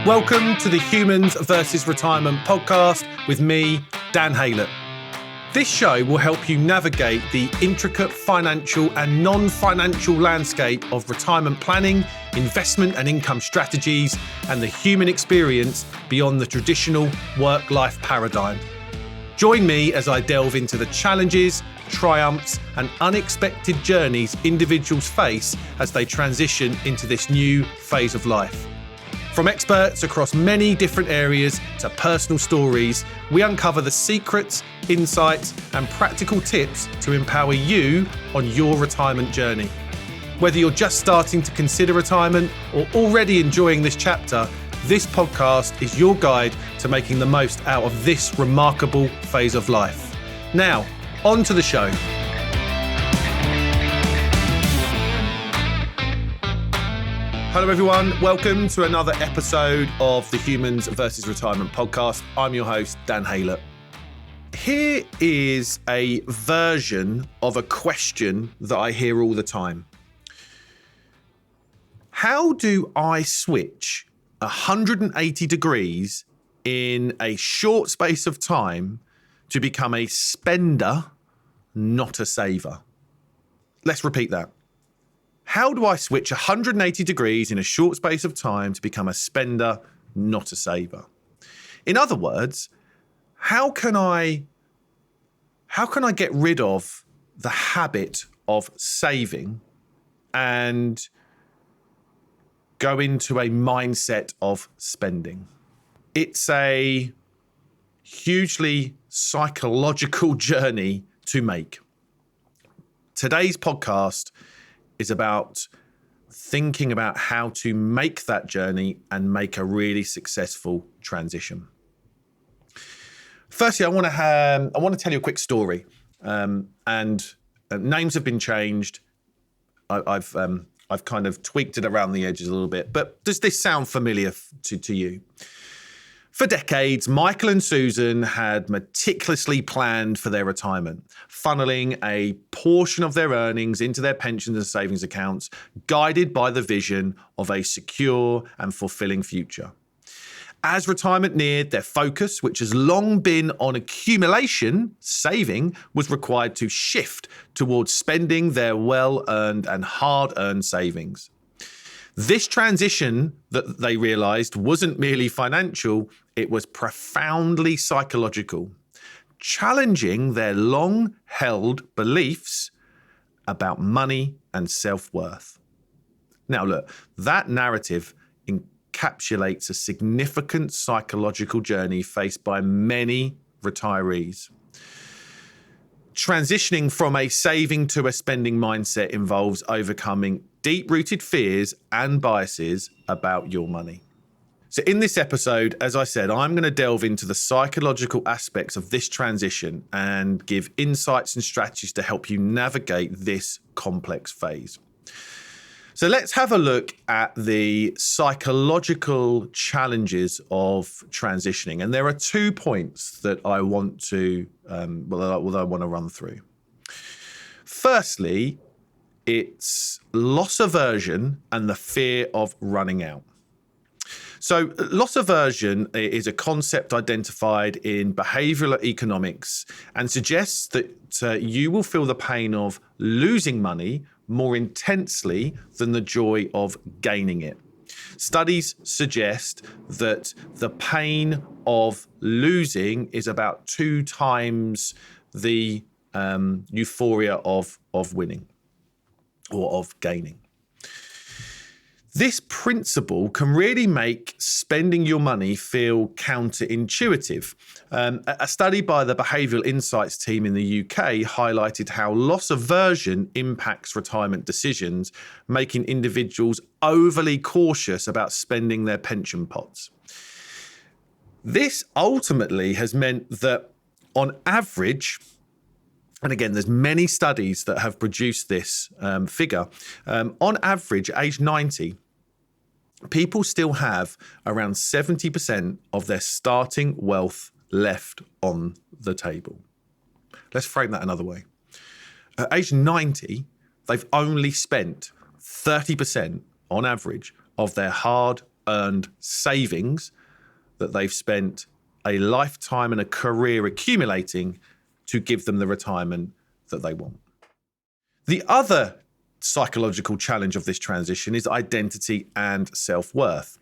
Welcome to the Humans versus Retirement podcast with me, Dan Haylett. This show will help you navigate the intricate financial and non-financial landscape of retirement planning, investment and income strategies, and the human experience beyond the traditional work-life paradigm. Join me as I delve into the challenges, triumphs, and unexpected journeys individuals face as they transition into this new phase of life. From experts across many different areas to personal stories, we uncover the secrets, insights, and practical tips to empower you on your retirement journey. Whether you're just starting to consider retirement or already enjoying this chapter, this podcast is your guide to making the most out of this remarkable phase of life. Now, on to the show. Hello everyone, welcome to another episode of the Humans versus Retirement podcast. I'm your host, Dan Haylett. Here is a version of a question that I hear all the time. How do I switch 180 degrees in a short space of time to become a spender, not a saver? Let's repeat that. How do I switch 180 degrees in a short space of time to become a spender, not a saver? In other words, how can I get rid of the habit of saving and go into a mindset of spending? It's a hugely psychological journey to make. Today's podcast is about thinking about how to make that journey and make a really successful transition. Firstly, I want to tell you a quick story, and names have been changed. I've kind of tweaked it around the edges a little bit, but does this sound familiar to you? For decades, Michael and Susan had meticulously planned for their retirement, funneling a portion of their earnings into their pensions and savings accounts, guided by the vision of a secure and fulfilling future. As retirement neared, their focus, which has long been on accumulation, saving, was required to shift towards spending their well-earned and hard-earned savings. This transition that they realized wasn't merely financial, it was profoundly psychological, challenging their long-held beliefs about money and self-worth. Now look, that narrative encapsulates a significant psychological journey faced by many retirees. Transitioning from a saving to a spending mindset involves overcoming deep-rooted fears and biases about your money. So in this episode, as I said, I'm going to delve into the psychological aspects of this transition and give insights and strategies to help you navigate this complex phase. So let's have a look at the psychological challenges of transitioning. And there are 2 points that I want to run through. Firstly, it's loss aversion and the fear of running out. So loss aversion is a concept identified in behavioral economics and suggests that you will feel the pain of losing money more intensely than the joy of gaining it. Studies suggest that the pain of losing is about 2 times the euphoria of winning or of gaining. This principle can really make spending your money feel counterintuitive. A study by the Behavioural Insights team in the UK highlighted how loss aversion impacts retirement decisions, making individuals overly cautious about spending their pension pots. This ultimately has meant that on average, and again, there's many studies that have produced this figure, on average, age 90, people still have around 70% of their starting wealth left on the table. Let's frame that another way. At age 90, they've only spent 30% on average of their hard earned savings that they've spent a lifetime and a career accumulating to give them the retirement that they want. The other psychological challenge of this transition is identity and self-worth.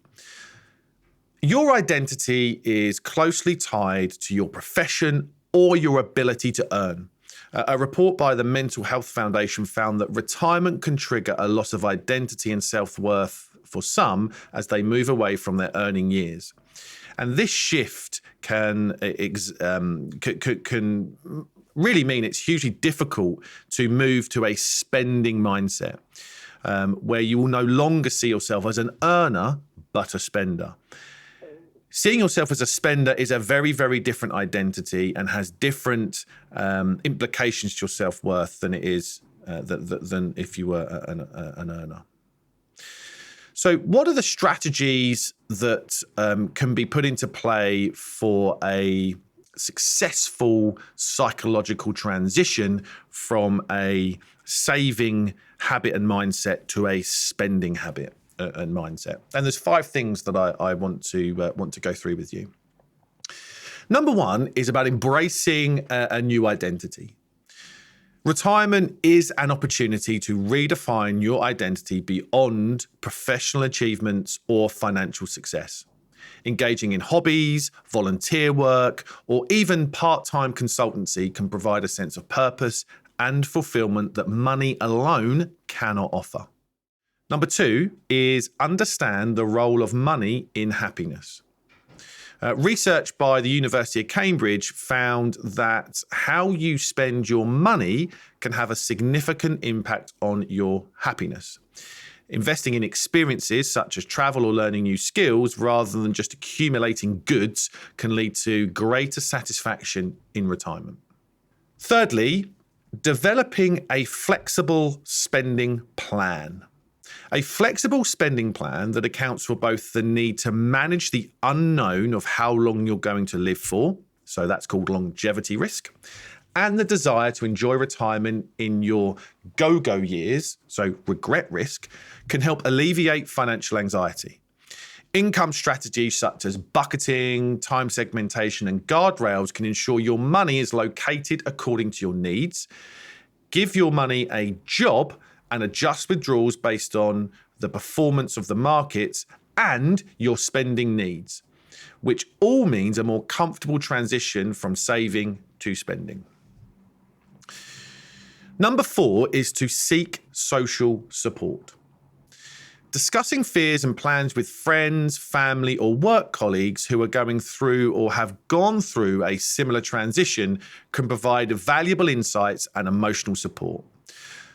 Your identity is closely tied to your profession or your ability to earn. A report by the Mental Health Foundation found that retirement can trigger a loss of identity and self-worth for some as they move away from their earning years. And this shift can really mean it's hugely difficult to move to a spending mindset, where you will no longer see yourself as an earner, but a spender. Seeing yourself as a spender is a very, very different identity and has different implications to your self-worth than it is than if you were an earner. So what are the strategies that can be put into play for a successful psychological transition from a saving habit and mindset to a spending habit and mindset? And there's 5 things that I want to go through with you. Number 1 is about embracing a new identity. Retirement is an opportunity to redefine your identity beyond professional achievements or financial success. Engaging in hobbies, volunteer work, or even part-time consultancy can provide a sense of purpose and fulfillment that money alone cannot offer. Number 2 is understand the role of money in happiness. Research by the University of Cambridge found that how you spend your money can have a significant impact on your happiness. Investing in experiences such as travel or learning new skills rather than just accumulating goods can lead to greater satisfaction in retirement. Thirdly, developing a flexible spending plan. A flexible spending plan that accounts for both the need to manage the unknown of how long you're going to live for, so that's called longevity risk, and the desire to enjoy retirement in your go-go years, so regret risk, can help alleviate financial anxiety. Income strategies such as bucketing, time segmentation, and guardrails can ensure your money is located according to your needs. Give your money a job and adjust withdrawals based on the performance of the markets and your spending needs, which all means a more comfortable transition from saving to spending. Number 4 is to seek social support. Discussing fears and plans with friends, family, or work colleagues who are going through or have gone through a similar transition can provide valuable insights and emotional support.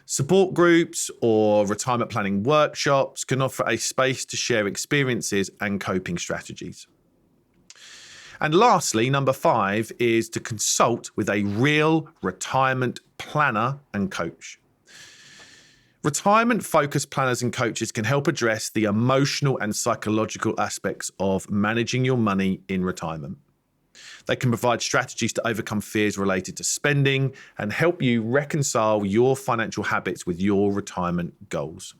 Support groups or retirement planning workshops can offer a space to share experiences and coping strategies. And lastly, number 5 is to consult with a real retirement planner and coach. Retirement-focused planners and coaches can help address the emotional and psychological aspects of managing your money in retirement. They can provide strategies to overcome fears related to spending and help you reconcile your financial habits with your retirement goals.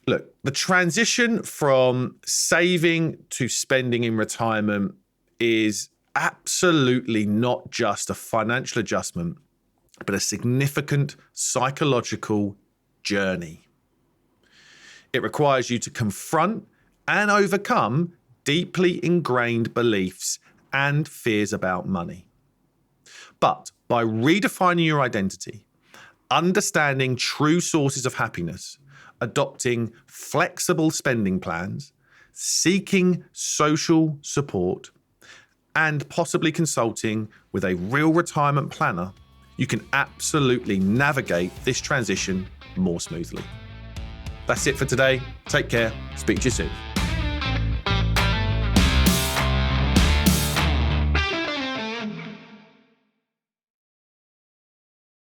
Look, the transition from saving to spending in retirement is absolutely not just a financial adjustment, but a significant psychological journey. It requires you to confront and overcome deeply ingrained beliefs and fears about money. But by redefining your identity, understanding true sources of happiness, adopting flexible spending plans, seeking social support, and possibly consulting with a real retirement planner, you can absolutely navigate this transition more smoothly. That's it for today. Take care. Speak to you soon.